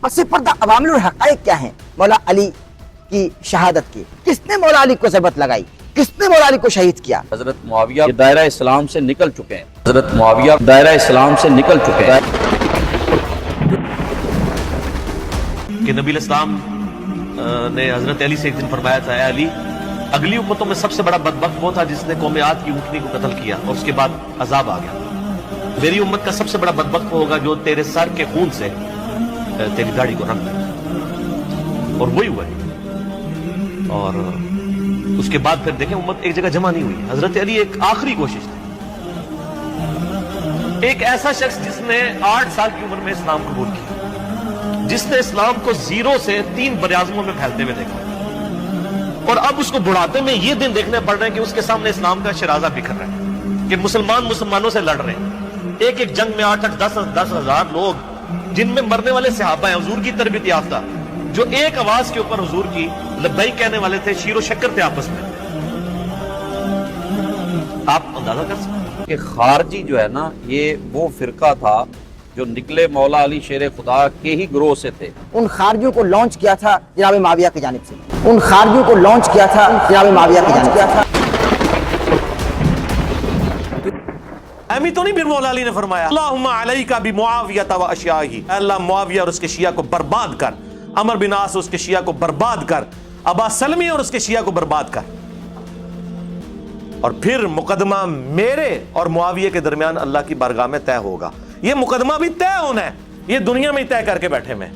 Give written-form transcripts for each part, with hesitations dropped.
پس پردہ عوامل اور حقائق کیا ہیں مولا علی کی شہادت کی؟ کس نے مولا علی کو ضربت لگائی؟ کس نے مولا علی کو شہید کیا؟ حضرت معاویہ دائرہ اسلام سے نکل چکے ہیں، حضرت معاویہ دائرہ اسلام سے نکل چکے ہیں کہ نبی الاسلام نے حضرت علی سے ایک دن فرمایا تھا، اے علی، اگلی امتوں میں سب سے بڑا بدبخت وہ تھا جس نے قوم عاد کی اونٹنی کو قتل کیا اور اس کے بعد عذاب آ گیا۔ میری امت کا سب سے بڑا بدبخت وہ ہوگا جو تیرے سر کے خون سے تیری داڑھی کو رنگ دے، اور وہی ہوا ہے۔ اور اس کے بعد پھر دیکھیں امت ایک جگہ جمع نہیں ہوئی۔ حضرت علی ایک آخری کوشش تھی، ایک ایسا شخص جس نے 8 سال کی عمر میں اسلام قبول کیا، جس نے اسلام کو 0 سے 3 براعظموں میں پھیلتے ہوئے دیکھا، اور اب اس کو بڑھاتے میں یہ دن دیکھنے پڑ رہے ہیں کہ اس کے سامنے اسلام کا شرازہ بکھر رہا ہے، کہ مسلمانوں سے لڑ رہے ہیں، ایک ایک جنگ میں 8-8 10 ہزار لوگ، جن میں مرنے والے صحابہ ہیں حضور کی تربیت یافتہ، جو ایک آواز کے اوپر حضور کی لبیک کہنے والے تھے، شیر و شکر تھے آپس میں۔ آپ اندازہ کر سکتے ہیں کہ خارجی جو ہے نا، یہ وہ فرقہ تھا جو نکلے مولا علی شیر خدا کے ہی گروہ سے تھے۔ ان خارجیوں کو لانچ کیا تھا جناب معاویہ کی جانب سے، ان خارجیوں کو لانچ کیا تھا جناب معاویہ کی جانب سے۔ امی تو نہیں پھر مولا علی نے فرمایا اللہم علیک بمعاویہ و اشیاہی، اے اللہ معاویہ اور اس کے شیعہ کو برباد کر، عمر بن عاص اور اس کے شیعہ کو برباد کر، ابا سلمی اور اس کے شیعہ کو برباد کر، اور پھر مقدمہ میرے اور معاویہ کے درمیان اللہ کی بارگاہ میں طے ہوگا۔ یہ مقدمہ بھی طے ہونا ہے، یہ دنیا میں ہی طے کر کے بیٹھے میں۔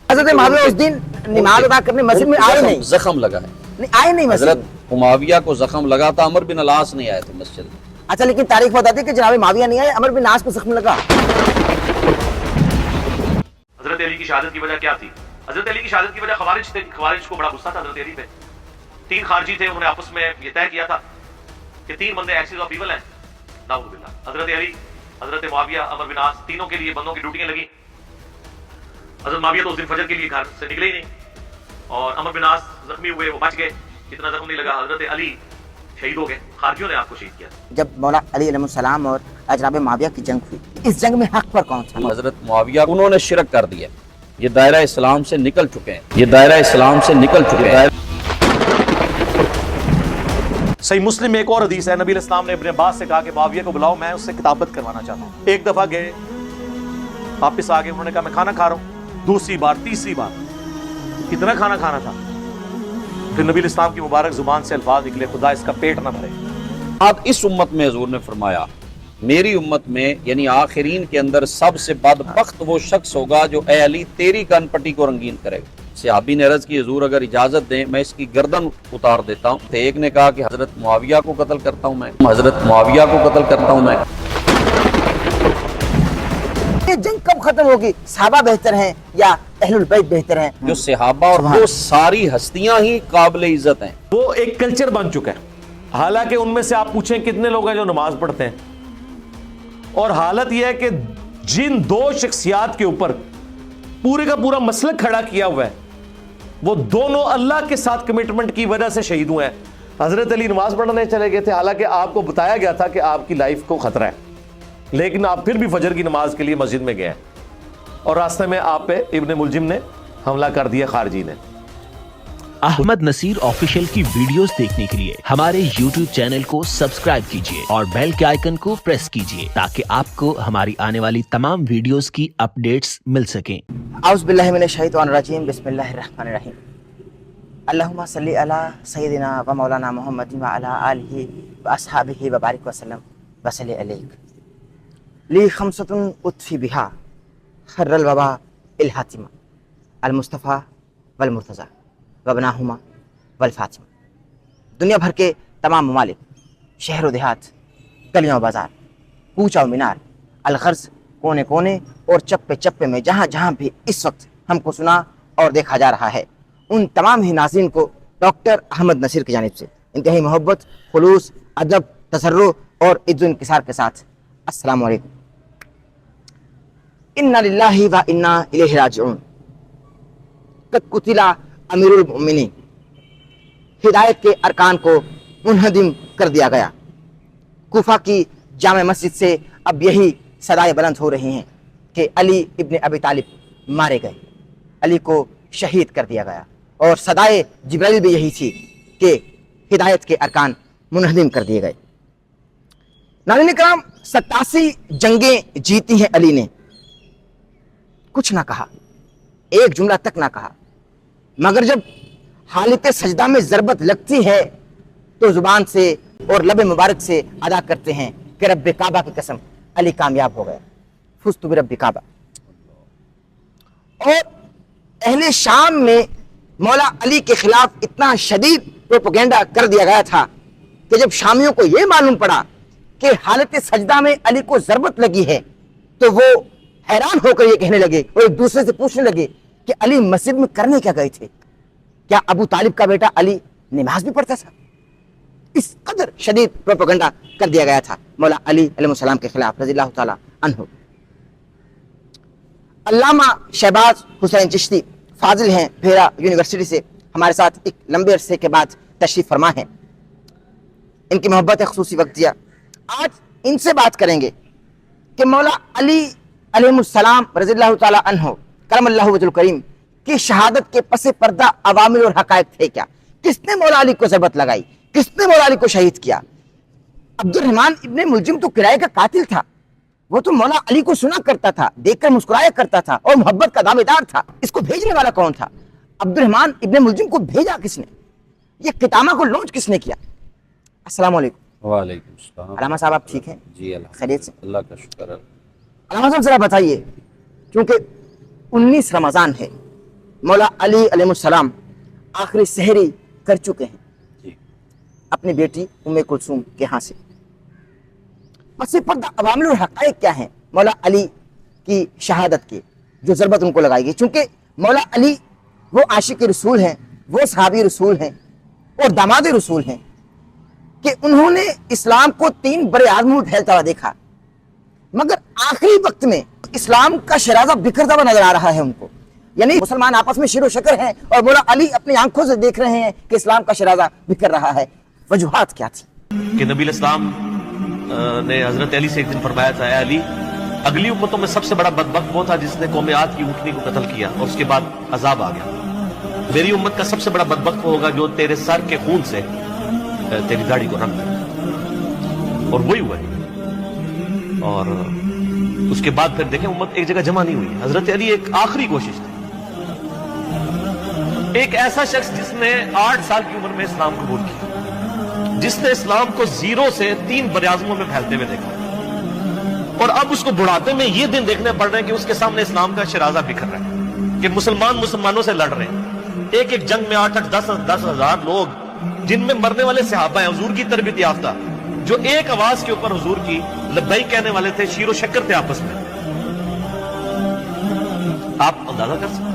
حضرت معاویہ اس دن نماز ادا کرنے مسجد میں آئے نہیں، زخم لگا ہے، نہیں آئے نہیں مسجد حضرت میں۔ معاویہ کو زخم لگا تھا، عمر بن العاص نہیں آئے تھے مسجد میں۔ اچھا لیکن تاریخ بتاتی ہے کہ جناب معاویہ نہیں آئے، عمر بن عاص کو زخم لگا۔ حضرت علی کی شہادت کی وجہ کیا تھی؟ حضرت علی کی شہادت کی وجہ خوارج تھے، خوارج کو بڑا غصہ تھا حضرت علی پہ۔ 3 خارجی تھے، انہوں نے آپس میں یہ طے کیا تھا کہ 3 بندے ایکسز آف ایول ہیں، نعوذ باللہ۔ حضرت علی، حضرت معاویہ، عمر بن عاص، تینوں کے لیے بندوں کی ڈیوٹیاں لگی۔ حضرت معاویہ تو اس دن فجر کے لیے گھر سے نکلے ہی نہیں، اور عمر بن عاص زخمی ہوئے، وہ بچ گئے، اتنا زخم نہیں لگا۔ حضرت علی شہید ہو گئے، خارجیوں نے آپ کو شہید کیا۔ جب مولا علی علیہ السلام اور جناب معاویہ کی جنگ ہوئی، اس جنگ میں حق پر کون تھا؟ حضرت معاویہ انہوں نے شرک کر دیا، یہ دائرہ اسلام سے نکل چکے ہیں، یہ دائرہ اسلام سے نکل چکے ہیں۔ صحیح مسلم میں ایک اور حدیث ہے، نبی علیہ السلام نے ابن عباس سے کہا کہ معاویہ کو بلاؤ، میں اس سے کتابت کروانا چاہتا ہوں۔ ایک دفعہ گئے، واپس آ گئے، انہوں نے کہا میں کھانا کھا رہا ہوں۔ دوسری بار، تیسری بار، کتنا کھانا کھانا تھا؟ پھر نبی علیہ السلام کی مبارک زبان سے الفاظ نکلے، خدا اس کا پیٹ نہ بھرے۔ اب اس امت میں حضور نے فرمایا، میری امت میں یعنی آخرین کے اندر سب سے بدبخت وہ شخص ہوگا جو اے علی تیری کن پٹی کو رنگین کرے گا۔ صحابی نے عرض کی حضور اگر اجازت دیں میں اس کی گردن اتار دیتا ہوں۔ تو ایک نے کہا کہ حضرت معاویہ کو قتل کرتا ہوں میں، حضرت معاویہ کو قتل کرتا ہوں میں۔ یہ جنگ کب ختم ہوگی؟ صحابہ بہتر ہیں یا اہل البیت بہتر ہیں؟ جو صحابہ اور وہ ساری ہستیاں ہی قابل عزت ہیں۔ وہ ایک کلچر بن چکا ہے، حالانکہ ان میں سے آپ پوچھیں کتنے لوگ ہیں جو نماز پڑھتے ہیں، اور حالت یہ ہے کہ جن 2 شخصیات کے اوپر پورے کا پورا مسلک کھڑا کیا ہوا ہے، وہ دونوں اللہ کے ساتھ کمٹمنٹ کی وجہ سے شہید ہوئے ہیں۔ حضرت علی نماز پڑھنے چلے گئے تھے، حالانکہ آپ کو بتایا گیا تھا کہ آپ کی لائف کو خطرہ ہے، لیکن آپ پھر بھی فجر کی نماز کے لیے مسجد میں گئے، اور راستے میں آپ پہ ابن ملجم نے حملہ کر دیا، خارجی نے۔ احمد نصیر آفیشیل کی ویڈیوز دیکھنے کے لیے ہمارے YouTube چینل کو سبسکرائب کیجیے اور بیل کے آئیکن کو پریس کیجیے تاکہ آپ کو ہماری آنے والی تمام ویڈیوز کی اپڈیٹس مل سکیں۔ اعوذ باللہ من الشیطان الرجیم، بسم اللہ الرحمن الرحیم۔ اللہم صلی علی سیدنا و مولانا محمد و علی آلہ و اصحابہ و بارک وسلم وصلی علیہ۔ لی خمسۃ اطفی بہا خر الوبا الحاتمہ، المصطفیٰ والمرتضیٰ وابناہما والفاطمہ۔ دنیا بھر کے تمام ممالک، شہر و دیہات، گلیوں و بازار، کوچہ و مینار، الغرض کونے کونے اور چپے چپے میں جہاں جہاں بھی اس وقت ہم کو سنا اور دیکھا جا رہا ہے، ان تمام ہی ناظرین کو ڈاکٹر احمد نصیر کی جانب سے انتہائی محبت، خلوص، ادب، تسرع اور عز و انکسار کے ساتھ السلام علیکم۔ انا للہ و انا الیہ راجعون۔ قد قتل امیر المؤمنین، ہدایت کے ارکان کو منہدم کر دیا گیا۔ کوفہ کی جامع مسجد سے اب یہی صدائیں بلند ہو رہی ہیں کہ علی ابن ابی طالب مارے گئے۔ علی کو شہید کر دیا گیا، اور صدائے جبرائیل بھی یہی تھی کہ ہدایت کے ارکان منہدم کر دیے گئے۔ ناظرین کرام، 87 جنگیں جیتی ہیں علی نے، کچھ نہ کہا، ایک جملہ تک نہ کہا، مگر جب حالت سجدہ میں ضربت لگتی ہے تو زبان سے اور لب مبارک سے ادا کرتے ہیں کہ رب کعبہ کی قسم علی کامیاب ہو گیا، فزت برب کعبہ۔ اور اہل شام میں مولا علی کے خلاف اتنا شدید پروپیگنڈا کر دیا گیا تھا کہ جب شامیوں کو یہ معلوم پڑا کہ حالت سجدہ میں علی کو ضربت لگی ہے تو وہ حیران ہو کر یہ کہنے لگے اور ایک دوسرے سے پوچھنے لگے کہ علی مسجد میں کرنے کیا گئے تھے؟ کیا ابو طالب کا بیٹا علی نماز بھی پڑھتا تھا؟ اس قدر شدید پروپیگنڈا کر دیا گیا تھا مولا علی علیہ السلام کے خلاف رضی اللہ تعالی عنہ۔ علامہ شہباز حسین چشتی فاضل ہیں بھیرا یونیورسٹی سے، ہمارے ساتھ ایک لمبے عرصے کے بعد تشریف فرما ہیں، ان کی محبت خصوصی وقت دیا۔ آج ان سے بات کریں گے کہ مولا علی علیہ السلام رضی اللہ تعالی عنہ کرم اللہ وجہ الکریم کی شہادت کے پس پردہ عوامل اور حقائق تھے کیا؟ کس نے مولا علی کو ضربت لگائی؟ کس نے مولا علی کو شہید کیا؟ عبد الرحمن ابن ملجم تو کرائے کا قاتل تھا، وہ تو مولا علی کو سنا کرتا تھا، دیکھ کر مسکرایا کرتا تھا اور محبت کا دعوے دار تھا۔ اس کو بھیجنے والا کون تھا؟ عبد الرحمن ابن ملجم کو بھیجا کس نے؟ یہ قطامہ کو لانچ کس نے کیا؟ السلام علیکم۔ وعلیکم السلام۔ علامہ صاحب آپ ٹھیک ہیں؟ جی اللہ خیریت سے؟ اللہ کا شکر ہے۔ علامہ صاحب ذرا بتائیے، کیونکہ 19 رمضان ہے، مولا علی علیہ السلام آخری سحری کر چکے ہیں جی اپنی بیٹی ام کلثوم کے ہاں سے، پس پردہ عوامل اور حقائق کیا ہیں مولا علی کی شہادت کے جو ضربت ان کو لگائی گئی؟ چونکہ مولا علی وہ عاشق رسول ہیں، وہ صحابی رسول ہیں اور داماد رسول ہیں کہ انہوں نے اسلام کو 3 بڑے اعظموں میں پھیلتا ہوا دیکھا، مگر آخری وقت میں اسلام کا شرازہ بکھرتا ہوا نظر آ رہا ہے ان کو، یعنی مسلمان آپس میں شیر و شکر ہیں اور مولا علی اپنی آنکھوں سے دیکھ رہے ہیں کہ اسلام کا شرازہ بکھر رہا ہے۔ وجوہات کیا تھی؟ کہ نبی علیہ السلام نے حضرت علی سے ایک دن فرمایا تھا، اے علی، اگلی امتوں میں سب سے بڑا بدبخت وہ تھا جس نے قوم عاد کی اونٹنی کو قتل کیا اور اس کے بعد عذاب آ گیا۔ میری امت کا سب سے بڑا بدبخت وہ ہوگا جو تیرے سر کے خون سے تیری داڑھی کو رنگ دے، اور وہی ہوا ہے۔ اور اس کے بعد پھر دیکھیں امت ایک جگہ جمع نہیں ہوئی۔ حضرت علی ایک آخری کوشش تھی، ایک ایسا شخص جس نے 8 سال کی عمر میں اسلام قبول کیا، جس نے اسلام کو 0 سے 3 براعظموں میں پھیلتے ہوئے دیکھا، اور اب اس کو بڑھاتے میں یہ دن دیکھنے پڑ رہے ہیں کہ اس کے سامنے اسلام کا شرازہ بکھر رہا ہے، کہ مسلمان مسلمانوں سے لڑ رہے ہیں، ایک ایک جنگ میں 8-8 10 ہزار لوگ، جن میں مرنے والے صحابہ ہیں حضور کی تربیت یافتہ، جو ایک آواز کے اوپر حضور کی لبیک کہنے والے تھے، شیر و شکر تھے آپس میں۔ آپ اندازہ کر سکتے ہیں۔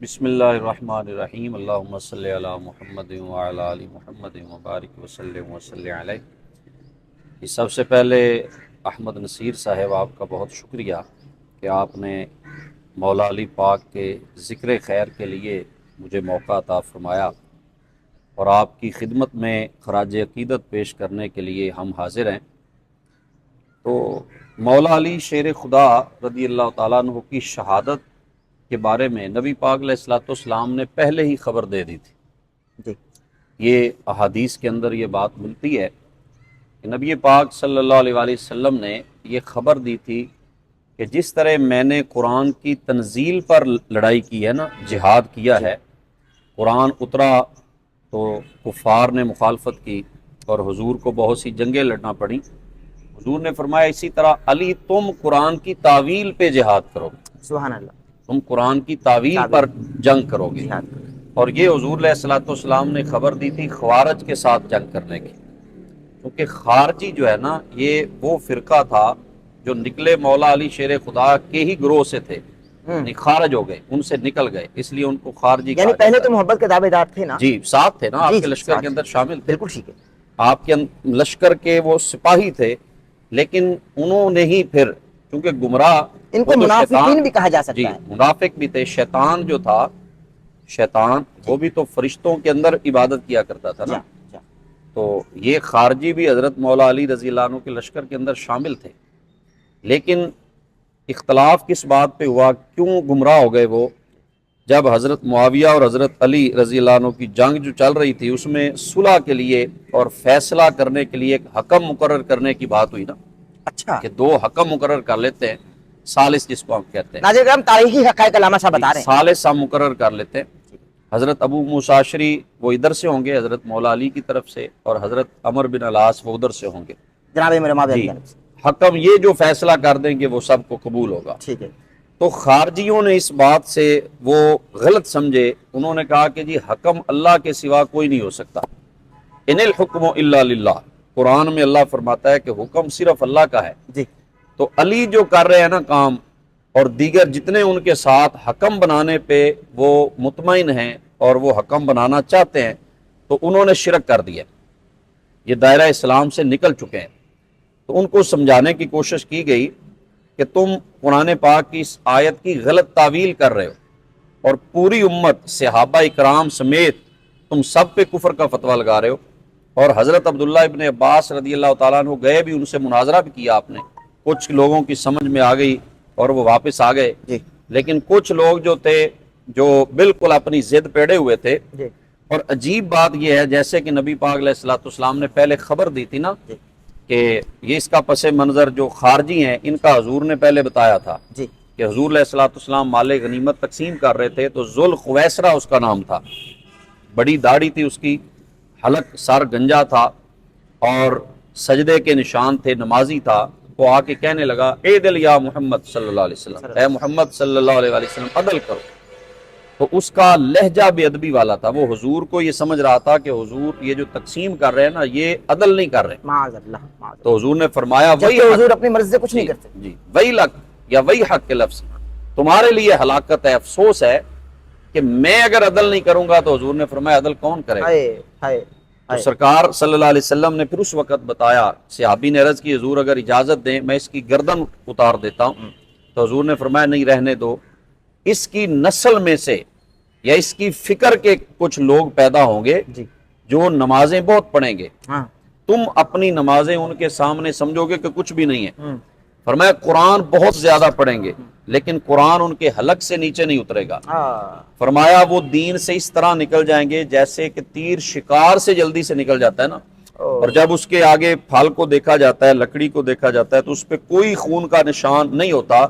بسم اللہ الرحمن الرحیم، اللہم صلی علی محمد وعلی آل محمد وبارک وسلم علیہ۔ سب سے پہلے احمد نصیر صاحب آپ کا بہت شکریہ کہ آپ نے مولا علی پاک کے ذکر خیر کے لیے مجھے موقع عطا فرمایا، اور آپ کی خدمت میں خراج عقیدت پیش کرنے کے لیے ہم حاضر ہیں۔ تو مولا علی شیر خدا رضی اللہ تعالیٰ عنہ کی شہادت کے بارے میں نبی پاک علیہ الصلوۃ والسلام نے پہلے ہی خبر دے دی تھی۔ جی یہ احادیث کے اندر یہ بات ملتی ہے کہ نبی پاک صلی اللہ علیہ وآلہ وسلم نے یہ خبر دی تھی کہ جس طرح میں نے قرآن کی تنزیل پر لڑائی کی ہے نا، جہاد کیا ہے، قرآن اترا تو کفار نے مخالفت کی اور حضور کو بہت سی جنگیں لڑنا پڑیں، حضور نے فرمایا اسی طرح علی تم قرآن کی تعویل پہ جہاد کرو گے، سبحان اللہ، تم قرآن کی تعویل پر جنگ کرو گے۔ جہاد۔ اور یہ حضور علیہ الصلوۃ والسلام نے خبر دی تھی خوارج کے ساتھ جنگ کرنے کی، کیونکہ خارجی جو ہے نا یہ وہ فرقہ تھا جو نکلے مولا علی شیر خدا کے ہی گروہ سے تھے، یعنی خارج ہو گئے، ان سے نکل گئے، اس لیے ان کو خارجی یعنی کہا پہلے جاتا تو محبت کے دعوے دار تھے نا؟ ہے۔ جی ساتھ تھے نا، آپ جی، کے جی، لشکر ساتھ کے اندر شامل تھے، بالکل ٹھیک ہے۔ آپ کے لشکر کے وہ سپاہی تھے، لیکن انہوں نے ہی پھر چونکہ گمراہ ان کو وہ تو منافقین شیطان- بھی کہا جا جی سکتا ہے۔ منافق بھی تھے، شیطان جو تھا، شیطان وہ بھی تو فرشتوں کے اندر عبادت کیا کرتا تھا نا، جا، جا۔ تو یہ خارجی بھی حضرت مولا علی رضی اللہ عنہ کے لشکر کے اندر شامل تھے، لیکن اختلاف کس بات پہ ہوا، کیوں گمراہ ہو گئے وہ؟ جب حضرت معاویہ اور حضرت علی رضی اللہ عنہ کی جنگ جو چل رہی تھی، اس میں صلح کے لیے اور فیصلہ کرنے کے لیے ایک حکم مقرر کرنے کی بات ہوئی نا، اچھا کہ دو حکم مقرر کر لیتے ہیں، ثالث جس کو ہم کہتے ہیں، ناظرین کرام تاریخی حقائق علامہ صاحب بتا رہے ہیں. ثالث ہم مقرر کر لیتے ہیں. حضرت ابو موسیٰ اشعری وہ ادھر سے ہوں گے حضرت مولا علی کی طرف سے، اور حضرت عمر بن العاص وہ ادھر سے ہوں گے. جناب امیر معاویہ جی کی جانب سے. حکم یہ جو فیصلہ کر دیں گے وہ سب کو قبول ہوگا. ٹھیک ہے. تو خارجیوں نے اس بات سے وہ غلط سمجھے، انہوں نے کہا کہ جی حکم اللہ کے سوا کوئی نہیں ہو سکتا. ان الحکم الا للہ، قرآن میں اللہ فرماتا ہے کہ حکم صرف اللہ کا ہے. جی تو علی جو کر رہے ہیں نا کام، اور دیگر جتنے ان کے ساتھ حکم بنانے پہ وہ مطمئن ہیں اور وہ حکم بنانا چاہتے ہیں، تو انہوں نے شرک کر دیا، یہ دائرہ اسلام سے نکل چکے ہیں. تو ان کو سمجھانے کی کوشش کی گئی کہ تم قرآن پاک کی اس آیت کی غلط تعویل کر رہے ہو، اور پوری امت صحابہ اکرام سمیت تم سب پہ کفر کا فتویٰ لگا رہے ہو. اور حضرت عبداللہ ابن عباس رضی اللہ تعالیٰ عنہ گئے بھی، ان سے مناظرہ بھی کیا آپ نے، کچھ لوگوں کی سمجھ میں آ گئی اور وہ واپس آ گئے. جی لیکن کچھ لوگ جو تھے جو بالکل اپنی ضد پیڑے ہوئے تھے. جی اور عجیب بات یہ ہے، جیسے کہ نبی پاک علیہ الصلوۃ والسلام نے پہلے خبر دی تھی نا جی کہ یہ اس کا پس منظر جو خارجی ہیں ان کا حضور نے پہلے بتایا تھا جی کہ حضور علیہ الصلوۃ والسلام مال غنیمت تقسیم کر رہے تھے، تو ذوالخویسرہ اس کا نام تھا، بڑی داڑھی تھی اس کی، حلق سر گنجا تھا اور سجدے کے نشان تھے، نمازی تھا. وہ آ کے کہنے لگا اے دل یا محمد صلی اللہ علیہ وسلم، اے محمد صلی اللہ علیہ وسلم عدل کرو. تو اس کا لہجہ بے ادبی والا تھا. وہ حضور کو یہ سمجھ رہا تھا کہ حضور یہ جو تقسیم کر رہے ہیں نا یہ عدل نہیں کر رہے. معاذ اللہ معاذ اللہ. تو حضور نے فرمایا وہی جبکہ حضور اپنی مرضی سے کچھ نہیں کرتے. جی وہی لک یا وہی حق کے لفظ تمہارے لیے ہلاکت ہے، افسوس ہے کہ میں اگر عدل نہیں کروں گا تو حضور نے فرمایا عدل کون کرے گا. ہائے ہائے تو سرکار صلی اللہ علیہ وسلم نے پھر اس وقت بتایا، صحابی نے عرض کی حضور اگر اجازت دیں میں اس کی گردن اتار دیتا ہوں. تو حضور نے فرمایا نہیں رہنے دو، اس کی نسل میں سے یا اس کی فکر کے کچھ لوگ پیدا ہوں گے جی جو نمازیں بہت پڑھیں گے، ہاں تم اپنی نمازیں ان کے سامنے سمجھو گے کہ کچھ بھی نہیں ہے. ہوں. فرمایا قرآن بہت زیادہ پڑھیں گے لیکن قرآن ان کے حلق سے نیچے نہیں اترے گا. فرمایا وہ دین سے اس طرح نکل جائیں گے جیسے کہ تیر شکار سے جلدی سے نکل جاتا ہے نا، اور جب اس کے آگے پھل کو دیکھا جاتا ہے، لکڑی کو دیکھا جاتا ہے تو اس پہ کوئی خون کا نشان نہیں ہوتا.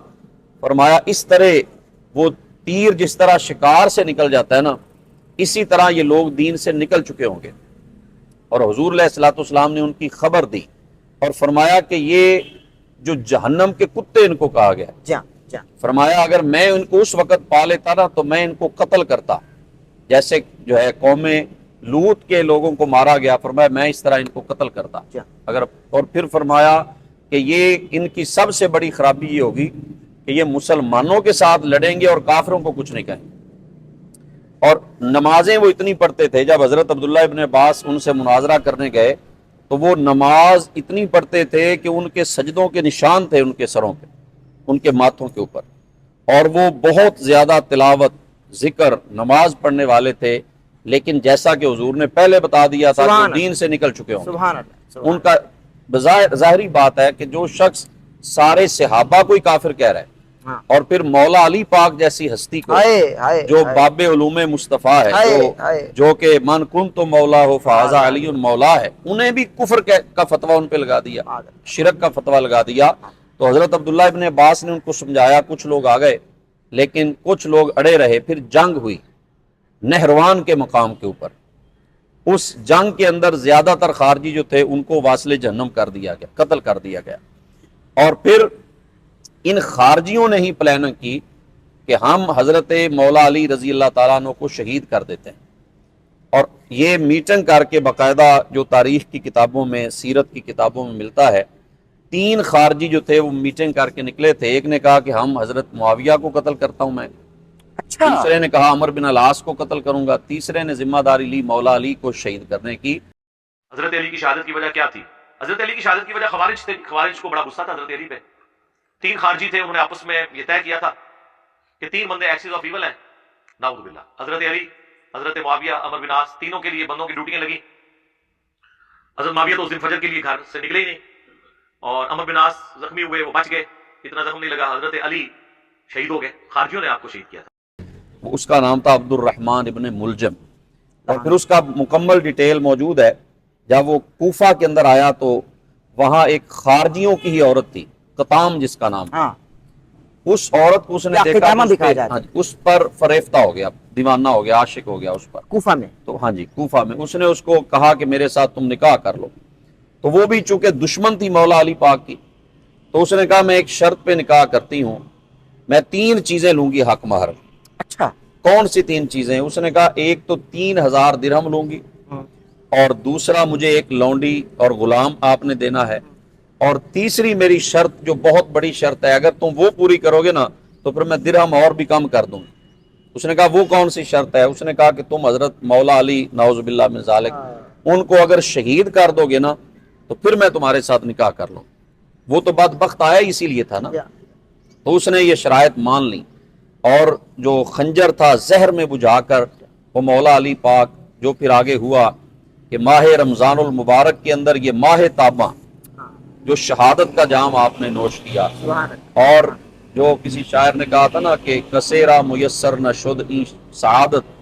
فرمایا اس طرح وہ تیر جس طرح شکار سے نکل جاتا ہے نا، اسی طرح یہ لوگ دین سے نکل چکے ہوں گے. اور حضور علیہ الصلوۃ والسلام نے ان کی خبر دی اور فرمایا کہ یہ جو جہنم کے کتے ان کو کہا گیا. جا جا فرمایا اگر میں ان کو اس وقت پا لیتا نا تو میں ان کو قتل کرتا، جیسے جو ہے قوم لوط کے لوگوں کو مارا گیا. فرمایا میں اس طرح ان کو قتل کرتا اگر. اور پھر فرمایا کہ یہ ان کی سب سے بڑی خرابی یہ ہوگی کہ یہ مسلمانوں کے ساتھ لڑیں گے اور کافروں کو کچھ نہیں کہیں. اور نمازیں وہ اتنی پڑھتے تھے، جب حضرت عبداللہ ابن عباس ان سے مناظرہ کرنے گئے تو وہ نماز اتنی پڑھتے تھے کہ ان کے سجدوں کے نشان تھے ان کے سروں پہ، ان کے ماتھوں کے اوپر. اور وہ بہت زیادہ تلاوت، ذکر، نماز پڑھنے والے تھے، لیکن جیسا کہ حضور نے پہلے بتا دیا تھا کہ دین سے نکل چکے ہوں. سبحان اللہ. ان کا ظاہری بات ہے کہ جو شخص سارے صحابہ کو ہی کافر کہہ رہا ہے اور پھر مولا علی پاک جیسی ہستی کو جو باب علوم مصطفیٰ ہے، جو کہ من کن تو مولا ہو فہذا علی مولا ہے، انہیں بھی کفر کا فتویٰ ان پہ لگا دیا، شرک کا فتویٰ لگا دیا. تو حضرت عبداللہ ابن عباس نے ان کو سمجھایا، کچھ لوگ آ گئے لیکن کچھ لوگ اڑے رہے. پھر جنگ ہوئی نہروان کے مقام کے اوپر. اس جنگ کے اندر زیادہ تر خارجی جو تھے ان کو واصل جہنم کر دیا گیا، قتل کر دیا گیا. اور پھر ان خارجیوں نے ہی پلاننگ کی کہ ہم حضرت مولا علی رضی اللہ تعالیٰ عنہ کو شہید کر دیتے ہیں. اور یہ میٹنگ کر کے باقاعدہ جو تاریخ کی کتابوں میں، سیرت کی کتابوں میں ملتا ہے، 3 خارجی جو تھے وہ میٹنگ کر کے نکلے تھے. ایک نے کہا کہ ہم حضرت معاویہ کو قتل کرتا ہوں میں، دوسرے نے کہا عمر بن العاص کو قتل کروں گا، تیسرے نے ذمہ داری لی مولا علی کو شہید کرنے کی. حضرت علی کی شہادت کی وجہ کیا تھی؟ حضرت علی کی شہادت کی وجہ خوارج تھے. خوارج کو بڑا غصہ تھا حضرت علی پہ. 3 خارجی تھے، انہوں نے آپس میں یہ طے کیا تھا کہ 3 بندے ایکسز آف ایول ہیں، نعوذ باللہ. حضرت علی، حضرت معاویہ، عمر بن العاص، تینوں کے لیے بندوں کی ڈیوٹیاں لگی. حضرت معاویہ تو اس دن فجر کے لیے گھر سے نکلے ہی نہیں، اور عمر بن العاص زخمی ہوئے، وہ بچ گئے. اتنا زخم نہیں لگا, حضرت علی شہید ہو گئے, خارجیوں نے آپ کو شہید کیا تھا. اس کا نام تھا عبد الرحمن ابن ملجم, اور پھر اس کا مکمل ڈیٹیل موجود ہے. جب وہ کوفہ کے اندر آیا تو وہاں ایک خارجیوں کی ہی عورت تھی, قطام جس کا نام, اس عورت کو اس نے دیکھا, اس پر فریفتہ ہو گیا, دیوانہ ہو گیا, عاشق ہو گیا اس پر کوفہ میں. تو ہاں جی کوفہ میں اس نے اس کو کہا کہ میرے ساتھ تم نکاح کر لو. تو وہ بھی چونکہ دشمن تھی مولا علی پاک کی, تو اس نے کہا میں ایک شرط پہ نکاح کرتی ہوں, میں 3 چیزیں لوں گی حق مہر. اچھا, کون سی 3 چیزیں؟ اس نے کہا ایک تو 3000 درہم لوں گی, اور دوسرا مجھے ایک لونڈی اور غلام آپ نے دینا ہے, اور تیسری میری شرط جو بہت بڑی شرط ہے, اگر تم وہ پوری کرو گے نا تو پھر میں درہم اور بھی کم کر دوں. اس نے کہا وہ کون سی شرط ہے؟ اس نے کہا کہ تم حضرت مولا علی نعوذ باللہ من ذالک ان کو اگر شہید کر دو گے نا تو پھر میں تمہارے ساتھ نکاح کر لوں. وہ تو بدبخت آیا اسی لیے تھا نا. تو اس نے یہ شرائط مان لی, اور جو خنجر تھا زہر میں بجھا کر وہ مولا علی پاک, جو پھر آگے ہوا کہ ماہ رمضان المبارک کے اندر یہ ماہ تاباں جو شہادت کا جام آپ نے نوش کیا, اور جو کسی شاعر نے کہا تھا نا کہ کسیرا میسر نہ شد این سعادت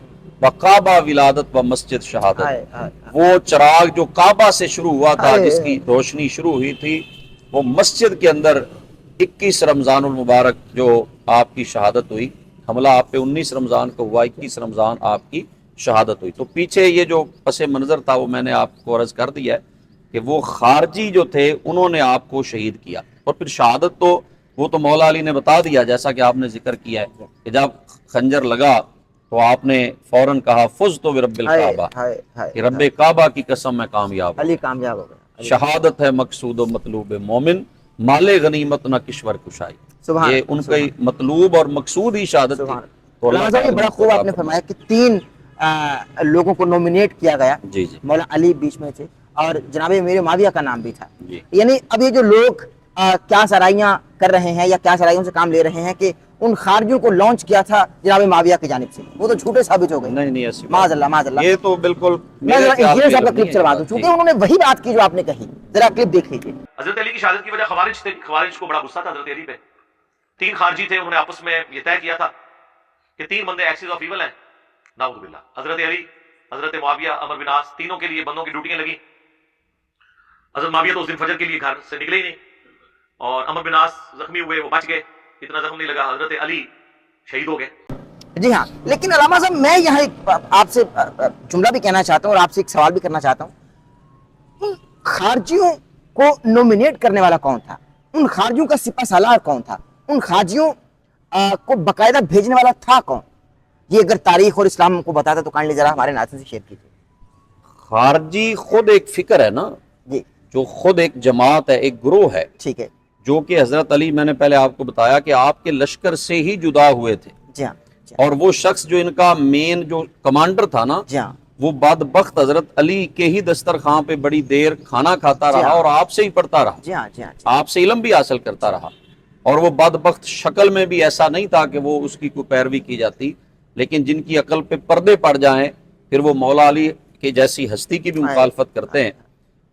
و کعبہ ولادت و مسجد شہادت, وہ چراغ جو کعبہ سے شروع ہوا تھا, جس کی روشنی شروع ہوئی تھی, وہ مسجد کے اندر 21 رمضان المبارک جو آپ کی شہادت ہوئی. حملہ آپ پہ 19 رمضان کو ہوا, 21 رمضان آپ کی شہادت ہوئی. تو پیچھے یہ جو پس منظر تھا وہ میں نے آپ کو عرض کر دیا ہے کہ وہ خارجی جو تھے انہوں نے آپ کو شہید کیا, اور پھر شہادت تو وہ تو مولا علی نے بتا دیا, جیسا کہ آپ نے ذکر کیا ہے کہ جب خنجر لگا تو آپ نے فوراً کہا فزت برب الکعبہ, کہ رب کعبہ کی قسم میں کامیاب علی کامیاب ہو گیا. شہادت ہے مقصود و مطلوب مومن, مال غنیمت نہ کشور کشائی. یہ ان کا مطلوب اور مقصود ہی شہادت تھی. تو یہ بڑا خوب آپ نے فرمایا کہ 3 لوگوں کو نومینیٹ کیا گیا. جی جی, مولا علی بیچ میں تھے, اور جناب امیر معاویہ کا نام بھی تھا. جی. یعنی اب یہ جو لوگ کیا سرائیاں کر رہے ہیں یا کیا سرائیوں سے کام لے رہے ہیں کہ ان خارجیوں کو لانچ کیا تھا جناب معاویہ کی جانب سے, وہ تو جھوٹے ثابت ہو گئے. نہیں ایسی معاذ اللہ معاذ اللہ. یہ تو بالکل میں یہ سب کا کلپ چلوا دوں, چونکہ انہوں نے وہی بات کی جو آپ نے کہی. ذرا کلپ دیکھ لیجیے. حضرت علی کی شہادت کی وجہ خوارج تھے, خوارج کو بڑا غصہ تھا حضرت علی پہ. 3 خارجی تھے, انہوں نے آپس میں یہ طے کیا تھا کہ 3 بندے ایکسز آف ایول ہیں, نعوذ باللہ. حضرت علی, حضرت معاویہ, عمر بن عاص, تینوں کے لیے بندوں کی ڈیوٹیاں لگی. حضرت معاویہ تو اس دن فجر کے لیے گھر سے نکلے ہی نہیں, اور عمر بن عاص زخمی ہوئے, وہ بچ گئے, اتنا زخم نہیں لگا, حضرت علی شہید ہو گئے. جی ہاں, لیکن علامہ صاحب میں یہاں ایک آپ سے جملہ بھی کہنا چاہتا ہوں اور آپ سے ایک سوال بھی کرنا چاہتا ہوں. ان خارجیوں کو نومینیٹ کرنے والا کون تھا؟ ان خارجیوں کا سپہ سالار کون تھا؟ ان خارجیوں کو باقاعدہ بھیجنے والا تھا کون؟ یہ اگر تاریخ اور اسلام کو بتاتا تو کائنڈلی ذرا ہمارے ناظرین سے شیئر کیجیے. خارجی خود ایک فکر ہے نا جی, جو خود ایک جماعت ہے, ایک گروہ ہے, ٹھیک ہے, جو کہ حضرت علی, میں نے پہلے آپ کو بتایا کہ آپ کے لشکر سے ہی جدا ہوئے تھے. جی ہاں, اور وہ شخص جو ان کا مین جو کمانڈر تھا نا, جی ہاں, وہ بدبخت حضرت علی کے ہی دسترخوان پہ بڑی دیر کھانا کھاتا رہا, اور آپ سے ہی پڑھتا رہا, جی ہاں, جی ہاں, آپ سے علم بھی حاصل کرتا رہا. اور وہ بدبخت شکل میں بھی ایسا نہیں تھا کہ وہ اس کی کوئی پیروی کی جاتی, لیکن جن کی عقل پہ پردے پڑ جائیں پھر وہ مولا علی کے جیسی ہستی کی بھی مخالفت کرتے ہیں.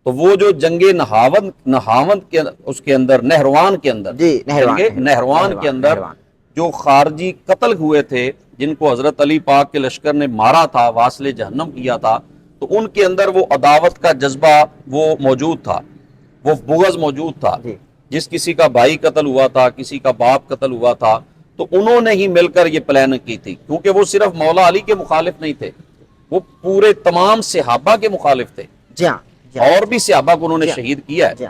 تو وہ جو جنگ نہاوند کے اس کے اندر, نہروان کے اندر, نہروان کے اندر جو خارجی قتل ہوئے تھے, جن کو حضرت علی پاک کے لشکر نے مارا تھا, واصل جہنم کیا تھا, تو ان کے اندر وہ عداوت کا جذبہ وہ موجود تھا, وہ بغض موجود تھا. جس کسی کا بھائی قتل ہوا تھا, کسی کا باپ قتل ہوا تھا, تو انہوں نے ہی مل کر یہ پلان کی تھی, کیونکہ وہ صرف مولا علی کے مخالف نہیں تھے, وہ پورے تمام صحابہ کے مخالف تھے. جی ہاں, اور بھی صحابہ کو انہوں نے شہید کیا ہے.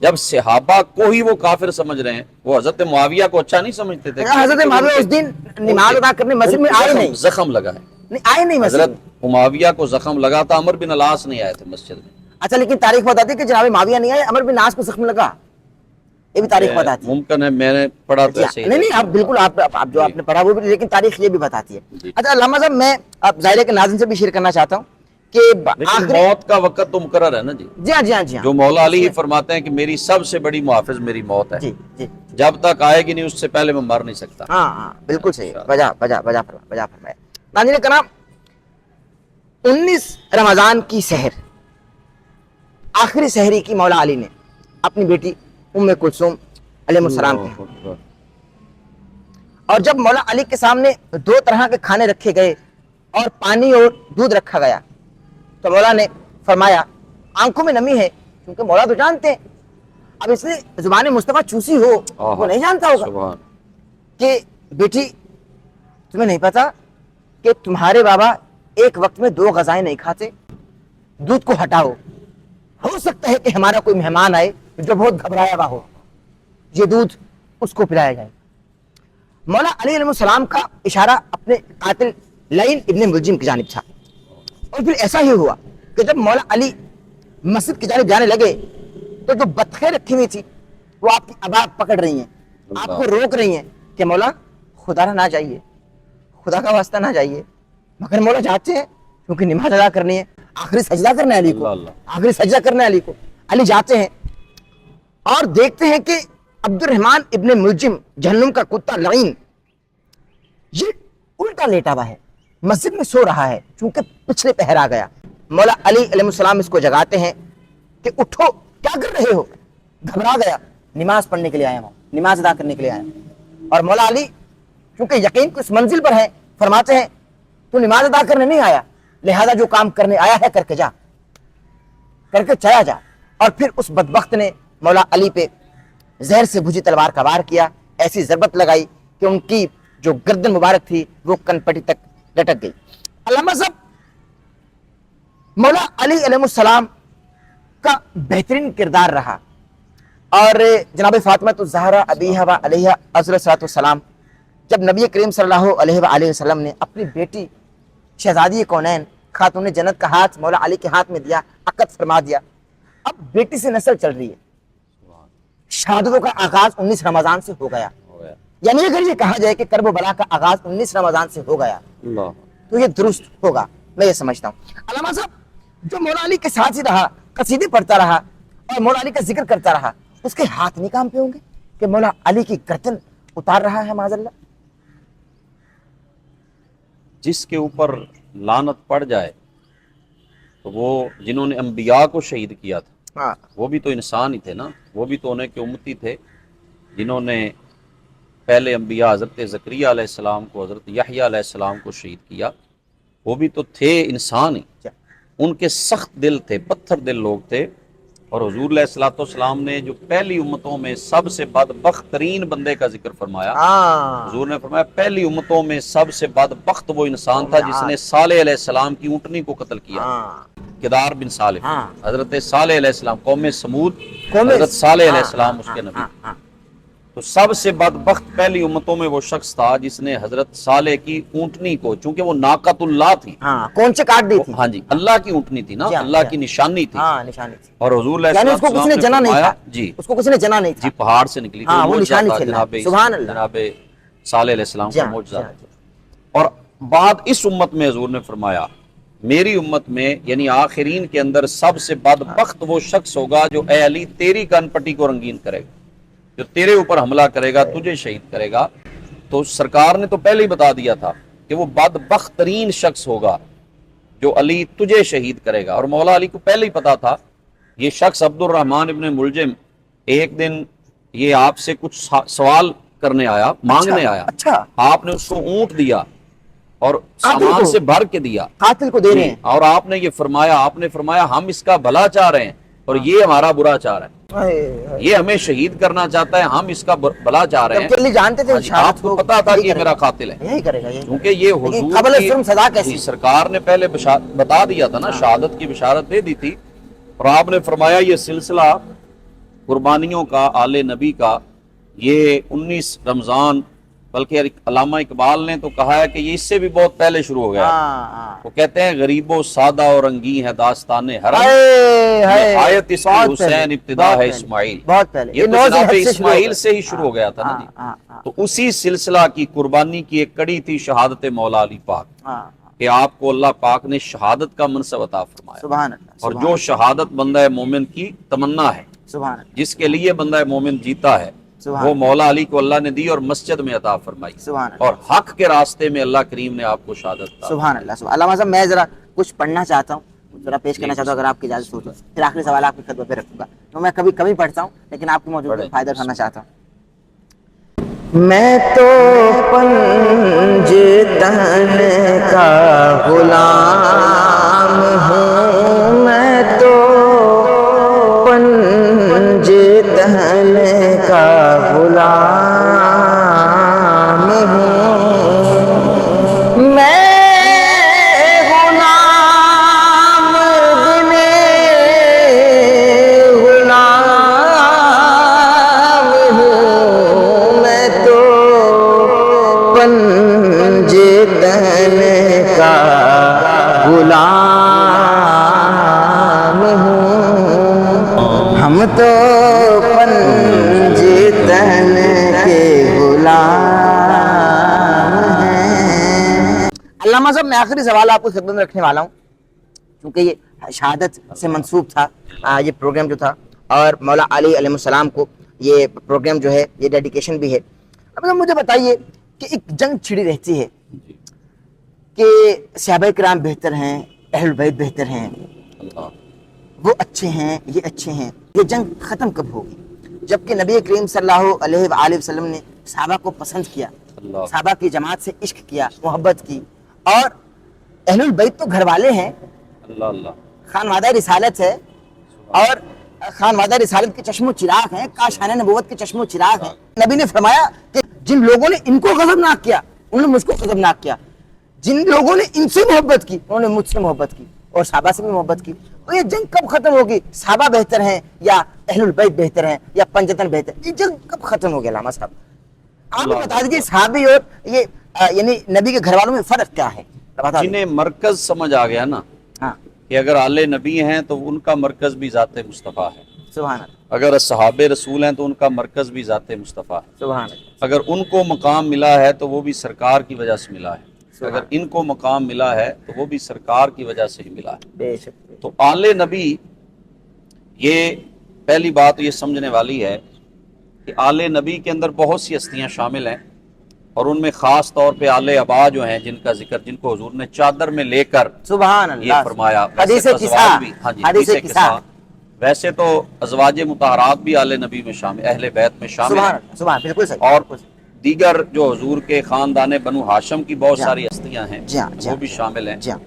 جب صحابہ کو ہی وہ کافر سمجھ رہے ہیں, وہ حضرت معاویہ کو اچھا نہیں سمجھتے تھے. حضرت معاویہ اس دن نماز ادا کرنے مسجد میں آئے نہیں, زخم لگا ہے, آئے نہیں مسجد. حضرت معاویہ کو زخم لگا تھا, عمر بن العاص نہیں آئے تھے مسجد میں. اچھا, لیکن تاریخ بتاتی ہے کہ جناب معاویہ نہیں آئے, عمر بن العاص کو زخم لگا, یہ بھی تاریخ بتاتی ہے. ممکن ہے, میں نے پڑھا تو ایسے ہی. نہیں, آپ بالکل, آپ جو آپ نے پڑھا وہ بھی, لیکن تاریخ یہ بھی بتاتی ہے. اچھا علامہ صاحب, میں اب ظاہر ہے کہ ناظرین سے بھی شیئر کرنا چاہتا ہوں کہ موت کا وقت تو مقرر ہے نا جی. جی ہاں, جی ہاں, جی ہاں, جو مولا علی ہی فرماتے ہیں کہ میری سب سے بڑی محافظ میری موت ہے. جی جی, جب تک آئے گی نہیں اس سے پہلے میں مر نہیں سکتا. ہاں ہاں, بالکل صحیح, بجا فرمایا. ناظرین کرام, 19 رمضان کی سحر, آخری سحری کی مولا علی نے اپنی بیٹی ام کلثوم علیہ السلام کے۔ اور جب مولا علی کے سامنے 2 طرح کے کھانے رکھے گئے اور پانی اور دودھ رکھا گیا تو مولا نے فرمایا آنکھوں میں نمی ہے، کیونکہ مولا تو جانتے ہیں، اب اس نے زبان مصطفیٰ چوسی ہو وہ نہیں جانتا ہوگا کہ بیٹی تمہیں نہیں پتا کہ تمہارے بابا ایک وقت میں 2 غذائیں نہیں کھاتے، دودھ کو ہٹاؤ، ہو سکتا ہے کہ ہمارا کوئی مہمان آئے جو بہت گھبرایا ہوا ہو، یہ دودھ اس کو پلایا جائے۔ مولا علی علیہ السلام کا اشارہ اپنے قاتل لعین ابن ملجم کی جانب تھا، اور پھر ایسا ہی ہوا کہ جب مولا علی مسجد کی جانب جانے لگے تو جو بطخیں رکھی ہوئی تھی وہ آپ کی اباب پکڑ رہی ہیں، آپ کو روک رہی ہیں کہ مولا خدا نہ جائیے، خدا کا واسطہ نہ جائیے، مگر مولا جاتے ہیں کیونکہ نماز ادا کرنی ہے، آخری سجدہ کرنا ہے علی کو، آخری سجدہ کرنا ہے علی کو۔ علی جاتے ہیں اور دیکھتے ہیں کہ عبد الرحمن ابن ملجم جہنم کا کتا لعین یہ الٹا لیٹا ہوا ہے، مسجد میں سو رہا ہے، چونکہ پچھلے پہر آ گیا۔ مولا علی علیہ السلام اس کو جگاتے ہیں کہ اٹھو، کیا کر رہے ہو؟ گھبرا گیا، نماز پڑھنے کے لیے آیا ہوں، نماز ادا کرنے کے لیے آیا ہوں۔ اور مولا علی چونکہ یقین کو اس منزل پر ہے فرماتے ہیں تو نماز ادا کرنے نہیں آیا، لہذا جو کام کرنے آیا ہے کر کے جا، کر کے چلا جا۔ اور پھر اس بدبخت نے مولا علی پہ زہر سے بھجی تلوار کا وار کیا، ایسی ضربت لگائی کہ ان کی جو گردن مبارک تھی وہ کن پٹی تک لٹک گئی۔ علامہ صاحب مولا علی علیہ السلام کا بہترین کردار رہا، اور جناب فاطمہ الزہرا ابیہا و علیہا افضل صلاۃ والسلام جب نبی کریم صلی اللہ علیہ وآلہ وسلم نے اپنی بیٹی شہزادی کونین خاتون جنت کا ہاتھ مولا علی کے ہاتھ میں دیا، عقد فرما دیا، اب بیٹی سے نسل چل رہی ہے، شہادتوں کا آغاز 19 رمضان سے ہو گیا، یعنی اگر یہ کہا جائے کہ کرب و بلا کا آغاز 19 رمضان سے ہو گیا تو یہ درست ہوگا، میں یہ سمجھتا ہوں۔ علامہ صاحب جو مولا علی کے ساتھ ہی رہا، قصیدے پڑھتا رہا اور مولا علی کا ذکر کرتا رہا، اس کے ہاتھ نہیں کام پہ ہوں گے کہ مولا علی کی گردن اتار رہا ہے معاذ اللہ؟ جس کے اوپر لعنت پڑ جائے تو وہ جنہوں نے انبیاء کو شہید کیا تھا وہ بھی تو انسان ہی تھے نا، وہ بھی تو انہیں کے امتی تھے، جنہوں نے پہلے انبیاء حضرت زکریا علیہ السلام کو، حضرت یحییٰ علیہ السلام کو شہید کیا، وہ بھی تو تھے انسان ہی، ان کے سخت دل تھے، پتھر دل لوگ تھے۔ اور حضور علیہ الصلوۃ والسلام نے جو پہلی امتوں میں سب سے بدبخت ترین بندے کا ذکر فرمایا، حضور نے فرمایا پہلی امتوں میں سب سے بدبخت وہ انسان تھا جس نے صالح علیہ السلام کی اونٹنی کو قتل کیا، کدار بن صالح، حضرت صالح علیہ السلام، قوم سمود، حضرت صالح علیہ السلام اس کے نبی، تو سب سے بدبخت پہلی امتوں میں وہ شخص تھا جس نے حضرت صالح کی اونٹنی کو، چونکہ وہ ناقۃ اللہ تھی، کون سے کاٹ دی تھی؟ ہاں جی، اللہ کی اونٹنی تھی نا، اللہ کی نشانی تھی، نشانی تھی، اور حضور علیہ یعنی اس کو کسی نے جنا نہیں تھا، جی اس کو کسی نے جنا نہیں تھا، جی پہاڑ سے نکلی تھی، وہ نشانی تھی، سبحان اللہ، جناب صالح علیہ السلام کا معجزہ۔ اور بعد اس امت میں حضور نے فرمایا میری امت میں یعنی آخرین کے اندر سب سے بدبخت وہ شخص ہوگا جو اے علی تیری کن پٹی کو رنگین کرے گا، جو تیرے اوپر حملہ کرے گا، تجھے شہید کرے گا۔ تو سرکار نے تو پہلے ہی بتا دیا تھا کہ وہ بدبخت ترین شخص ہوگا جو علی تجھے شہید کرے گا، اور مولا علی کو پہلے ہی پتا تھا یہ شخص عبد الرحمن ابن ملجم ایک دن یہ آپ سے کچھ سوال کرنے آیا، مانگنے آیا، آپ نے اس کو اونٹ دیا اور سامان سے بھر کے دیا، قاتل کو دے رہے ہیں، اور آپ نے یہ فرمایا، آپ نے فرمایا ہم اس کا بھلا چاہ رہے ہیں اور یہ ہمارا برا چاہ رہا ہے، یہ ہمیں شہید کرنا چاہتا ہے، ہم اس کا بھلا چاہ رہے ہیں۔ علی جانتے تھے آپ کو پتا تھا کہ یہ میرا قاتل ہے، یہی کرے گا، کیونکہ یہ حضور کی سرکار نے پہلے بتا دیا تھا نا، شہادت کی بشارت دے دی تھی، اور آپ نے فرمایا یہ سلسلہ قربانیوں کا آل نبی کا یہ 19 رمضان، بلکہ علامہ اقبال نے تو کہا ہے کہ یہ اس سے بھی بہت پہلے شروع ہو گیا، وہ کہتے ہیں غریب و سادہ اور رنگی ہے داستان حرم، آیت اس کی حسین ابتدا ہے اسماعیل، یہ تو جناب اسماعیل سے ہی شروع ہو گیا تھا نا جی۔ تو اسی سلسلہ کی قربانی کی ایک کڑی تھی شہادت مولا علی پاک، کہ آپ کو اللہ پاک نے شہادت کا منصب عطا فرمایا، اور جو شہادت بندہ مومن کی تمنا ہے، جس کے لیے بندہ مومن جیتا ہے، وہ مولا علی کو اللہ نے دی اور مسجد میں عطا فرمائی، اور حق کے راستے میں اللہ کریم نے آپ کو شہادت عطا۔ سبحان اللہ۔ علامہ صاحب میں ذرا کچھ پڑھنا چاہتا ہوں، ذرا پیش کرنا چاہتا ہوں اگر آپ کی اجازت ہو تو، پھر آخری سوال آپ کی خدمت پہ رکھوں گا، تو میں کبھی کمی پڑھتا ہوں لیکن آپ کی موجودگی میں فائدہ اٹھانا چاہتا ہوں۔ میں تو پنج تن کا غلام ہوں، میں تو پنج تن کا غلام ہوں، میں غلام بنے غلام ہوں، میں تو پنج تن کا غلام ہوں، ہم تو پنج تن کے غلام ہیں۔ علامہ صاحب، میں آخری سوال آپ کو خدمت میں رکھنے والا ہوں، کیونکہ یہ شہادت سے منسوب تھا یہ پروگرام جو تھا، اور مولا علی علیہ السلام کو یہ پروگرام جو ہے یہ ڈیڈیکیشن بھی ہے۔ اب مجھے بتائیے کہ ایک جنگ چھڑی رہتی ہے کہ صحابہ کرام بہتر ہیں، اہل بیت بہتر ہیں، اللہ وہ اچھے ہیں، یہ اچھے ہیں، یہ جنگ ختم کب ہوگی؟ جبکہ نبی کریم صلی اللہ علیہ وآلہ وسلم نے صحابہ کو پسند کیا، اللہ صحابہ کی جماعت سے عشق کیا، محبت کی، اور اہل البیت تو گھر والے ہیں، اللہ اللہ خانوادہ رسالت ہے، اور خانوادہ رسالت کے چشم و چراغ ہیں، کاشانہ نبوت کے چشم و چراغ ہیں۔ نبی نے فرمایا کہ جن لوگوں نے ان کو غضبناک کیا انہوں نے مجھ کو غضبناک کیا، جن لوگوں نے ان سے محبت کی انہوں نے مجھ سے محبت کی، اور صحابہ سے بھی محبت کی۔ تو یہ جنگ کب ختم ہوگی؟ صحابہ بہتر ہیں یا اہل البیت بہتر ہیں یا پنجتن بہتر؟ یہ جنگ کب ختم ہوگی علامہ صاحب؟ آپ بتا دیجیے صحابی اور یہ یعنی نبی کے گھر والوں میں فرق کیا ہے؟ بتا دیجیے۔ جنہیں مرکز سمجھ آ گیا نا ہاں، کہ اگر آل نبی ہیں تو ان کا مرکز بھی ذات مصطفیٰ ہے، سبحان اللہ، اگر صحابہ رسول ہیں تو ان کا مرکز بھی ذات مصطفیٰ ہے، سبحان اللہ، اگر ان کو مقام ملا ہے تو وہ بھی سرکار کی وجہ سے ملا ہے، اگر ان کو مقام ملا ہے تو وہ بھی سرکار کی وجہ سے ہی ملا ہے۔ بے شک۔ تو آل نبی، یہ پہلی بات یہ سمجھنے والی ہے کہ آل نبی کے اندر بہت سی ہستیاں شامل ہیں، اور ان میں خاص طور پہ آل ابا جو ہیں جن کا ذکر، جن کو حضور نے چادر میں لے کر سبحان اللہ، یہ فرمایا۔ حدیث ویسے کسا، ازواج بھی، ہاں جی، حدیث حدیث کسا، کسا، ویسے تو ازواج مطہرات بھی آل نبی میں شامل، اہل بیت میں شامل سبحان ہیں، اللہ، سبحان، بالکل صحیح، اور بالکل صحیح۔ دیگر جو حضور کے خاندان بنو ہاشم کی بہت جی ہاں، ساری ہستیاں ہیں جی ہاں، جی وہ ہاں، بھی شامل ہیں، جی ہاں،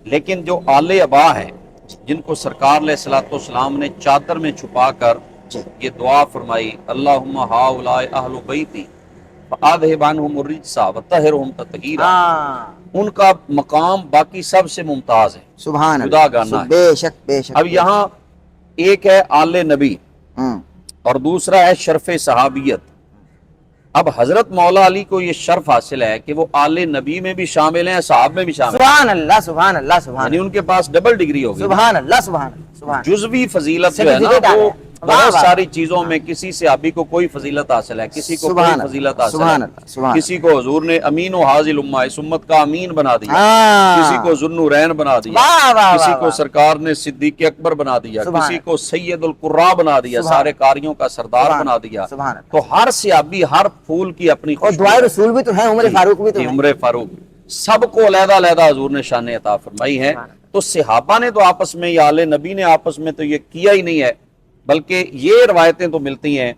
لیکن جو آل ابا ہیں جن کو سرکار علیہ السلام نے چادر میں چھپا کر جی، یہ دعا فرمائی، اللہم ہاؤلاء اہل بیتی فاذھب عنہم الرجس وطہرہم تطہیرا، ہاں، ان کا مقام باقی سب سے ممتاز ہے، سبحان جدا اللہ، گانا ہے۔ بے شک، بے شک۔ اب یہاں ایک ہے آل نبی ہاں، اور دوسرا ہے شرف صحابیت۔ اب حضرت مولا علی کو یہ شرف حاصل ہے کہ وہ آل نبی میں بھی شامل ہیں، صحاب میں بھی شامل ہیں، سبحان اللہ، سبحان اللہ، سبحان یعنی اللہ، ان کے پاس ڈبل ڈگری ہوگی۔ سبحان اللہ، سبحان اللہ، سبحان اللہ۔ جزوی فضیلت جو ہے نا Certificate آ وہ گیا۔ واہ، بہت واہ، ساری چیزوں میں کسی صحابی کو کوئی فضیلت حاصل ہے، کسی کو سبحان کوئی اللہ، فضیلت حاصل سبحان ہے، اللہ، سبحان کسی کو حضور نے امین و حاضل امہ، اس امت کا امین بنا دیا، ہاں، کسی کو ذوالنورین بنا دیا، واہ، واہ، کسی واہ، کو واہ، سرکار نے صدیق اکبر بنا دیا، سبحان کسی کو سید القراء بنا دیا، سبحان سارے قاریوں کا سردار سبحان بنا دیا۔ سبحان اللہ۔ تو ہر صحابی، ہر پھول کی اپنی اور خوشبو دعائے ہے۔ رسول بھی تو ہیں، عمر جی، فاروق بھی تو جی، ہیں۔ عمر فاروق، سب کو علیحدہ علیحدہ حضور نے شان عطا فرمائی ہے۔ تو صحابہ نے تو آپس میں، یا آل نبی نے آپس میں تو یہ کیا ہی نہیں ہے، بلکہ یہ روایتیں تو ملتی ہیں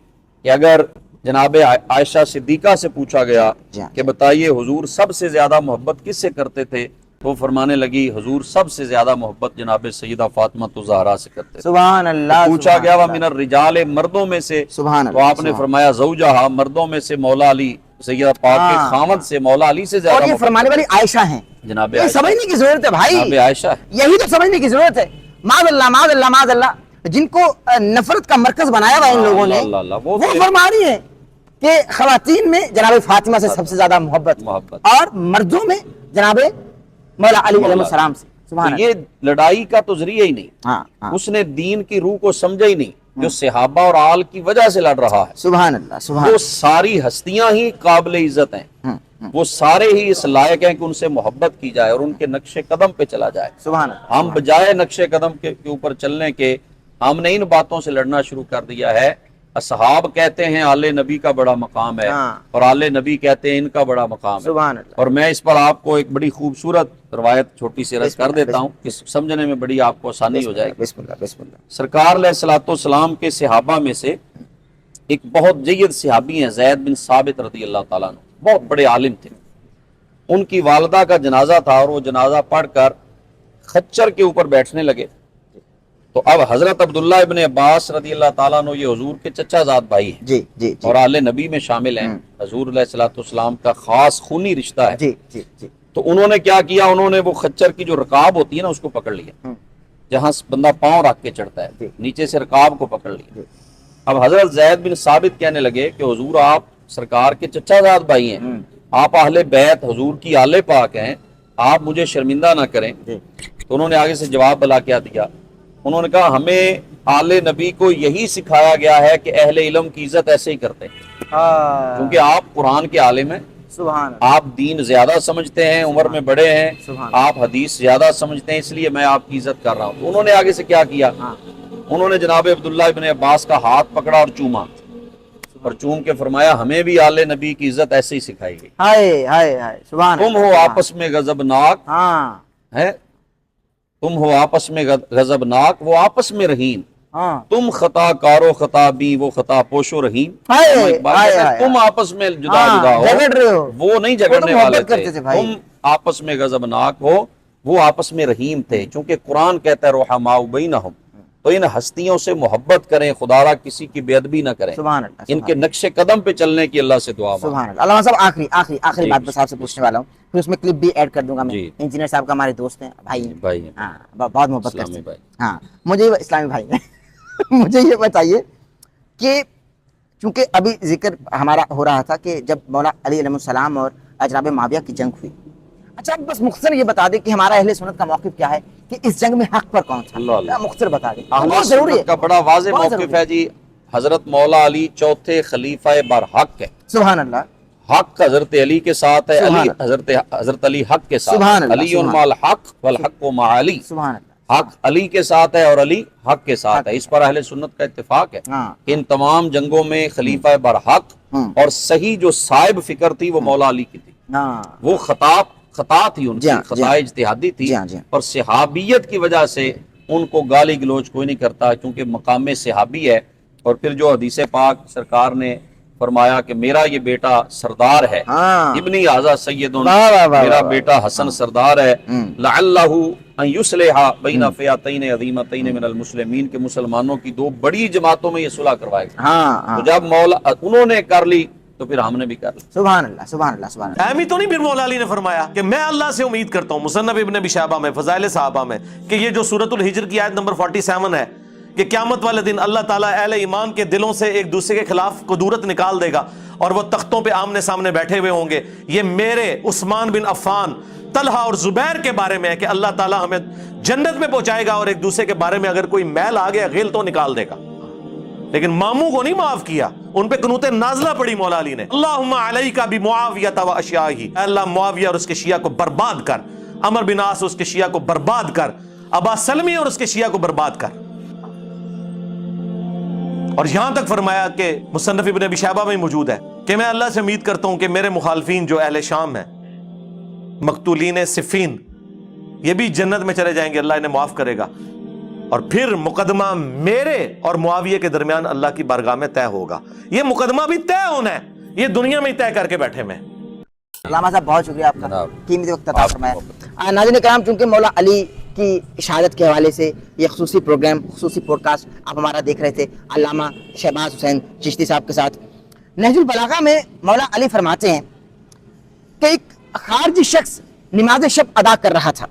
کہ اگر جناب عائشہ صدیقہ سے پوچھا گیا جی کہ بتائیے حضور سب سے زیادہ محبت کس سے کرتے تھے، تو وہ فرمانے لگی حضور سب سے زیادہ محبت جناب سیدہ فاطمہ الزہرا سے کرتے تھے۔ سبحان اللہ، پوچھا سبحان گیا اللہ، وَمِنَ الرِّجَالِ مردوں میں سے، سبحان تو اللہ، آپ نے سبحان فرمایا زوجہا، مردوں میں سے مولا علی، سیدہ پاک کے ہاں، خامد سے مولا علی سے اور زیادہ یہ محبت فرمانے والی عائشہ ہیں، جناب یہ عائشہ، سمجھنے کی ضرورت ہے بھائی، جناب عائشہ ہے۔ یہی تو سمجھنے کی ضرورت ہے۔ معاذ اللہ، معاذ اللہ، معاذ اللہ، جن کو نفرت کا مرکز بنایا ہوا ان لوگوں نے، اللہ اللہ، وہ تو فرما رہی ہیں کہ خواتین میں جناب فاطمہ سے سب سے زیادہ محبت، اور مردوں میں جناب مولا علی علیہ السلام سے۔ سبحان تو اللہ، یہ لڑائی کا تو ذریعہ ہی نہیں، ہاں، ہاں، اس نے دین کی روح کو سمجھا ہی نہیں، جو صحابہ اور آل کی وجہ سے لڑ رہا ہے۔ سبحان اللہ، سبحان وہ اللہ، ساری ہستیاں ہی قابل عزت ہیں، وہ سارے ہی اس لائق ہیں کہ ان سے محبت کی جائے اور ان کے نقش قدم پہ چلا جائے۔ سبحان اللہ، ہم بجائے نقش قدم کے اوپر چلنے کے، ہم نے ان باتوں سے لڑنا شروع کر دیا ہے۔ اصحاب کہتے ہیں آل نبی کا بڑا مقام ہے، ہاں، اور آل نبی کہتے ہیں ان کا بڑا مقام ہے۔ سبحان اللہ، اور میں اس پر آپ کو ایک بڑی خوبصورت روایت چھوٹی سی عرض بسم کر اللہ، دیتا ہوں کہ سمجھنے میں بڑی آپ کو آسانی ہو جائے گی۔ بسم اللہ، بسم اللہ، سرکار علیہ الصلوۃ والسلام کے صحابہ میں سے ایک بہت جید صحابی ہیں زید بن ثابت رضی اللہ تعالیٰ عنہ، بہت بڑے عالم تھے. ان کی والدہ کا جنازہ تھا اور وہ جنازہ پڑھ کر خچر کے اوپر بیٹھنے لگے. تو اب حضرت عبداللہ ابن عباس رضی اللہ تعالیٰ عنہ یہ حضور کے چچا زاد بھائی ہیں جی جی جی اور آل نبی میں شامل ہیں. حضور علیہ الصلوۃ والسلام کا خاص خونی رشتہ ہے. جی جی جی تو انہوں نے کیا کیا، انہوں نے وہ خچر کی جو رکاب ہوتی ہے نا اس کو پکڑ لیا، جہاں بندہ پاؤں رکھ کے چڑھتا ہے، نیچے سے رکاب کو پکڑ لیا. اب حضرت زید بن ثابت کہنے لگے کہ حضور آپ سرکار کے چچا زاد بھائی ہیں، آپ اہل بیت حضور کی آل پاک ہیں، آپ مجھے شرمندہ نہ کریں. تو انہوں نے آگے سے جواب بلا کیا دیا، انہوں نے کہا ہمیں آل نبی کو یہی سکھایا گیا ہے کہ اہل علم کی عزت ایسے ہی کرتے ہیں، کیونکہ آپ قرآن کے عالم ہیں، سبحان آپ دین زیادہ سمجھتے ہیں، عمر میں بڑے ہیں، آپ حدیث زیادہ سمجھتے ہیں، اس لیے میں آپ کی عزت کر رہا ہوں. انہوں نے آگے سے کیا کیا، انہوں نے جناب عبداللہ ابن عباس کا ہاتھ پکڑا اور چوما، اور چوم کے فرمایا ہمیں بھی آل نبی کی عزت ایسے ہی سکھائی گئی. ہائے ہائے ہائے سبحان تم ہو آپس میں غضبناک ہاں ہے، تم ہو آپس میں غضبناک وہ آپس میں رحیم، ہاں تم خطا کارو خطا بھی وہ خطا پوشو رحیم. ہائے تم آپس میں جدا جدا ہو، جھگڑ رہے ہو، وہ نہیں وہ جھگڑنے تو والے محبت کرتے تھے. تھے بھائی. تم آپس میں غضبناک ہو، وہ آپس میں رحیم تھے، چونکہ قرآن کہتا ہے رحماء بینہم. تو ان ہستیوں سے محبت کریں، خدا را کسی کی بے ادبی نہ کریں، سبحان اللہ ان کے نقش قدم پہ چلنے کی اللہ سے دعا مانگیں. سبحان اللہ. علامہ صاحب آخری جی. بات بس آپ سے پوچھنے والا ہوں، پھر اس میں کلپ بھی ایڈ کر دوں گا میں. جی. انجینئر صاحب کا ہمارے دوست ہیں، بھائی ہیں، بھائی ہیں، ہاں بہت محبت کرتے اسلامی ہیں. بھائی. ہاں مجھے اسلامی بھائی ہیں. مجھے یہ بتائیے کہ چونکہ ابھی ذکر ہمارا ہو رہا تھا کہ جب مولا علی علیہ السلام اور جناب معاویہ کی جنگ ہوئی، اچھا بس مختصر یہ بتا دیں کہ ہمارا اہل سنت کا موقف کیا ہے کہ اس جنگ میں حق پر کون اللہ اللہ. تھا، مختصر بتا دیں. اہل بہت ضروری ہے، سنت کا بڑا واضح بہت موقف ضروری ہے جی. حضرت مولا علی چوتھے خلیفہ برحق ہے، سبحان اللہ. حق حضرت علی کے ساتھ ہے، سبحان علی اللہ. حضرت علی حق کے ساتھ، سبحان اللہ. علی مع الحق والحق مع علی. سبحان اللہ. حق علی کے ساتھ ہے اور علی حق کے ساتھ ہے. اس پر اہل سنت کا اتفاق ہے. ہاں. ان تمام جنگوں میں خلیفہ برحق اور صحیح جو صائب فکر تھی وہ مولا علی کی تھی. ہاں وہ خطا تھی، ان کی خطا اجتہادی تھی، اور صحابیت کی وجہ سے ان کو گالی گلوچ کوئی نہیں کرتا، کیونکہ مقام صحابی ہے. اور پھر جو حدیث پاک سرکار نے فرمایا کہ میرا یہ بیٹا سردار ہے، ابنی ھذا سید، میرا بیٹا حسن سردار ہے، لعلہ ان یصلح بین فئتین عظیمتین من المسلمین، کے مسلمانوں کی دو بڑی جماعتوں میں یہ صلح کروائے گا. تو جب مولا انہوں نے کر لی تو پھر ہم نے بھی کر لی. سبحان اللہ سبحان اللہ سبحان اللہ. اہمی تو نہیں پھر مولا علی نے فرمایا کہ میں اللہ سے امید کرتا ہوں، مصنف ابن ابی شیبہ میں، فضائل صحابہ میں، کہ یہ جو سورۃ الحجر کی آیت نمبر 47 ہے کہ قیامت والے دن اللہ تعالیٰ اہل ایمان کے دلوں سے ایک دوسرے کے خلاف قدورت نکال دے گا اور وہ تختوں پہ آمنے سامنے بیٹھے ہوئے ہوں گے. یہ میرے عثمان بن عفان، طلحہ اور زبیر کے بارے میں ہے کہ اللہ تعالیٰ ہمیں جنت میں پہنچائے گا، اور ایک دوسرے کے بارے میں اگر کوئی میل آ گیا غل تو نکال دے گا. لیکن ماموں کو نہیں معاف کیا، ان پہ قنوت نازلہ پڑی مولا علی نے. اللہم علیک بمعاویہ و اشیاءہ، اے اللہ معاویہ اور اس کے شیعہ کو برباد کر، عمر بن عاص اس کے شیعہ کو برباد کر، ابا سلمی اور اس کے شیعہ کو برباد کر. اور یہاں تک فرمایا کہ مصنف ابن ابی شیبہ میں موجود ہے کہ میں اللہ سے امید کرتا ہوں کہ میرے مخالفین جو اہل شام ہیں، مقتولین صفین، یہ بھی جنت میں چلے جائیں گے، اللہ انہیں معاف کرے گا. اور پھر مقدمہ میرے اور معاویہ کے درمیان اللہ کی بارگاہ میں طے ہوگا. یہ مقدمہ بھی طے ہونا ہے، یہ دنیا میں ہی طے کر کے بیٹھے میں. علامہ صاحب بہت شکریہ آپ کا قیمتی وقت عطا فرمایا. ناظرین کرام، چونکہ مولا علی کی شہادت کے حوالے سے یہ خصوصی پروگرام، خصوصی پوڈ کاسٹ آپ ہمارا دیکھ رہے تھے علامہ شہباز حسین چشتی صاحب کے ساتھ. نہج البلاغہ میں مولا علی فرماتے ہیں کہ ایک خارجی شخص نماز شب ادا کر رہا تھا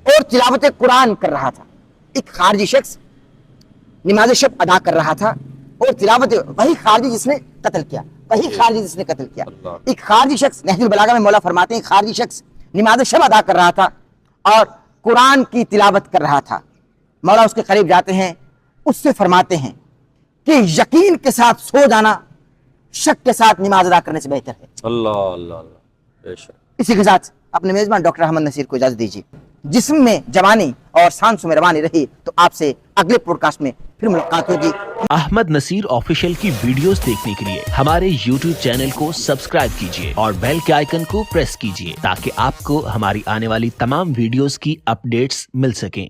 اور تلاوت قرآن کر رہا تھا. ایک خارجی شخص نماز شب ادا کر رہا تھا اور تلاوت، وہی خارجی جس نے قتل کیا، وہی خارجی جس نے قتل کیا. ایک خارجی شخص، نہج البلاغہ میں مولا فرماتے ہیں خارجی شخص نماز شب ادا کر رہا تھا اور قرآن کی تلاوت کر رہا تھا. مولا اس کے قریب جاتے ہیں، اس سے فرماتے ہیں کہ یقین کے ساتھ سو جانا شک کے ساتھ نماز ادا کرنے سے بہتر ہے. اللہ اللہ اللہ. بے شک. اسی کے ساتھ اپنے میزبان ڈاکٹر احمد نصیر کو اجازت دیجیے. جسم میں جوانی اور سانسوں میں روانی رہی تو آپ سے اگلے پوڈ کاسٹ میں پھر ملاقات ہوگی. احمد نصیر آفیشیل کی ویڈیوز دیکھنے کے لیے ہمارے یوٹیوب چینل کو سبسکرائب کیجیے اور بیل کے آئیکن کو پریس کیجیے تاکہ آپ کو ہماری آنے والی تمام ویڈیوز کی اپڈیٹس مل سکیں.